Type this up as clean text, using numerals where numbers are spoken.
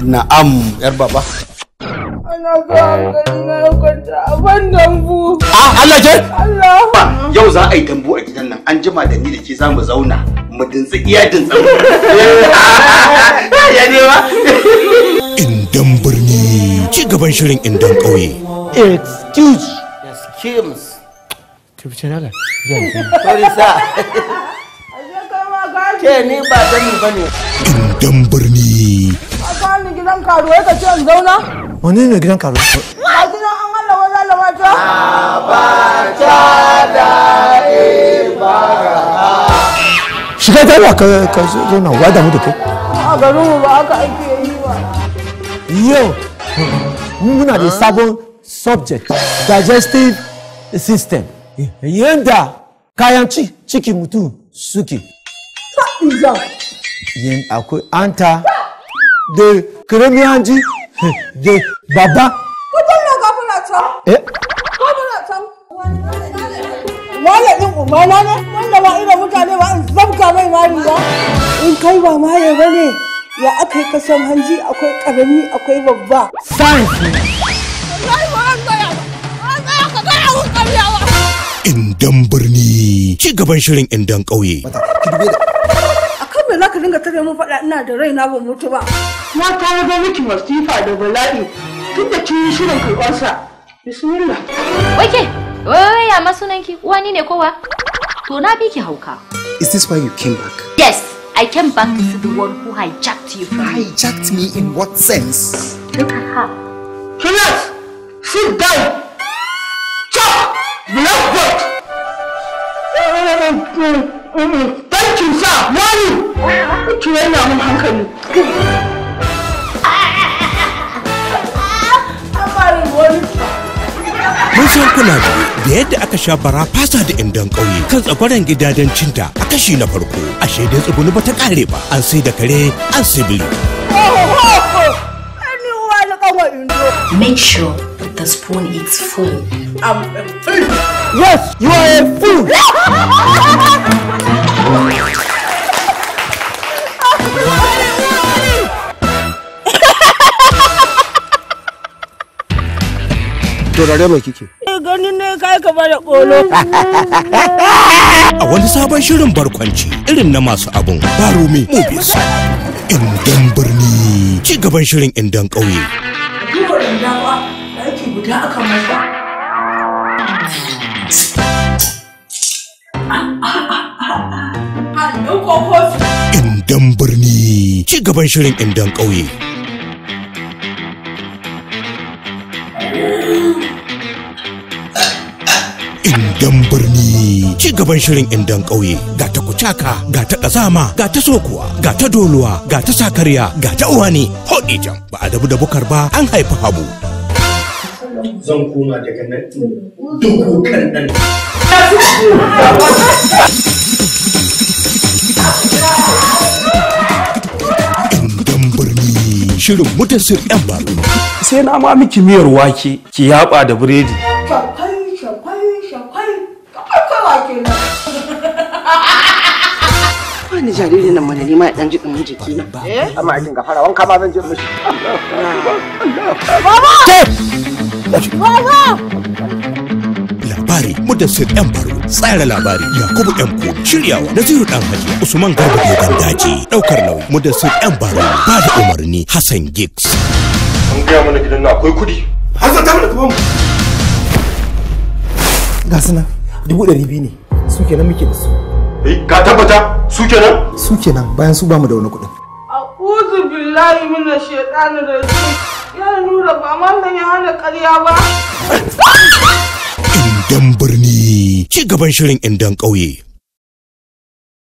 Na'am, yar baba. Ana ga hankali na kwanta a ban dambu. Allah ke? Allah. Yau za a yi dambu a gidan nan. An jima da ni da ke za mu zauna mu dintsi iya dintsi. Ya ne ba? Indan birni ci gaban shirin indan ƙauye. Excuse. Sorry sir. Ke ni ba dani bane. Indan birni. A gani gidan karuwa ka ce in zauna? Wani ne gidan karuwa? A gidan an Allah wala lawata. Abacha da ibara. Shiga da ka zo na wada mu da kai. A garin mu ba aka aike yi ba. Yau muna da sabon subject, digestive system. Yanda kayan ciki mutum suke. Yin akwai anta da karami hanji da baba. Kutan na gafara can. Gafara can. Wale ɗin umana ne wanda ba irin mutane ba in zabka mai mari ba. In kai ba maye ba ne ya aka yi kasan hanji akwai ƙarami akwai babba. Science ne. Indan birni ci gaban shirin indan ƙauye. Akan me za ka dinga tare mun faɗa ina da raina ban mutu ba. Na tare da miki masifa da bala'i tun da kin yi shirin karɓarsa. Bismillah. Wake, ya masunanki uwani ne kowa? To na bi ki hauka. Is this why you came back? Yes, I came back to see the one who hijacked you from me. Hijacked me in what sense? Look at her. Kilas, sit down. Chop, blackboard. Thank you, sir. Wani. Ki yana mun hankali. Mun san kuna da yadda aka sha bara fasa da indan ƙauye kan tsakwaran gidajen cinta a kashi na farko. Ashe dai tsuguni ba ta ƙare ba. An sai da kare an sibili. Make sure the spoon is full. Yes, you are a fool. Dorare mai kike. Ganin ne kai ka bada kolo. A wani sabon shirin barkwanci irin na masu abun Barumi Movies. Indan birni ci gaban shirin indan ƙauye. Duba randawa ɗaki guda aka masa. Indan birni ci gaban shirin indan ƙauye. Indan birni ci gaban shirin indan ƙauye ga ta kucaka ga ta ƙazama ga ta sokuwa ga ta doluwa ga ta sakarya ga ta uwani hoɗi jam ba a dabu da bukar ba an haifi habu. Zan koma daga nan duku kan nan. Indan birni shirin mutasir yan baro. Sai na ma miki miyar wake ki yaba da biredi. Wani jariri nan mana ne ma dan ji dumin jiki na. Amma kin gafara wanka ma zan je mishi. Labari mudassir yan baro tsara labari Yakubu yan ko shiryawa Naziru dan Haji Usman Garba Dogon Daji daukar nauyi mudassir yan baro ba da umarni Hassan Giggs. An gaya mana gidan na akwai kudi. Hassan ta mana kuma mu. Ga su nan 200,000 ne. Su kenan muke da su. Ka tabbata su kenan? Su kenan bayan su bamu da wani kuɗin. A'udhu billahi minash shaitanir rajim. Ya nura ba mallan ya hana ƙarya ba. Indan birni ci gaban shirin indan ƙauye.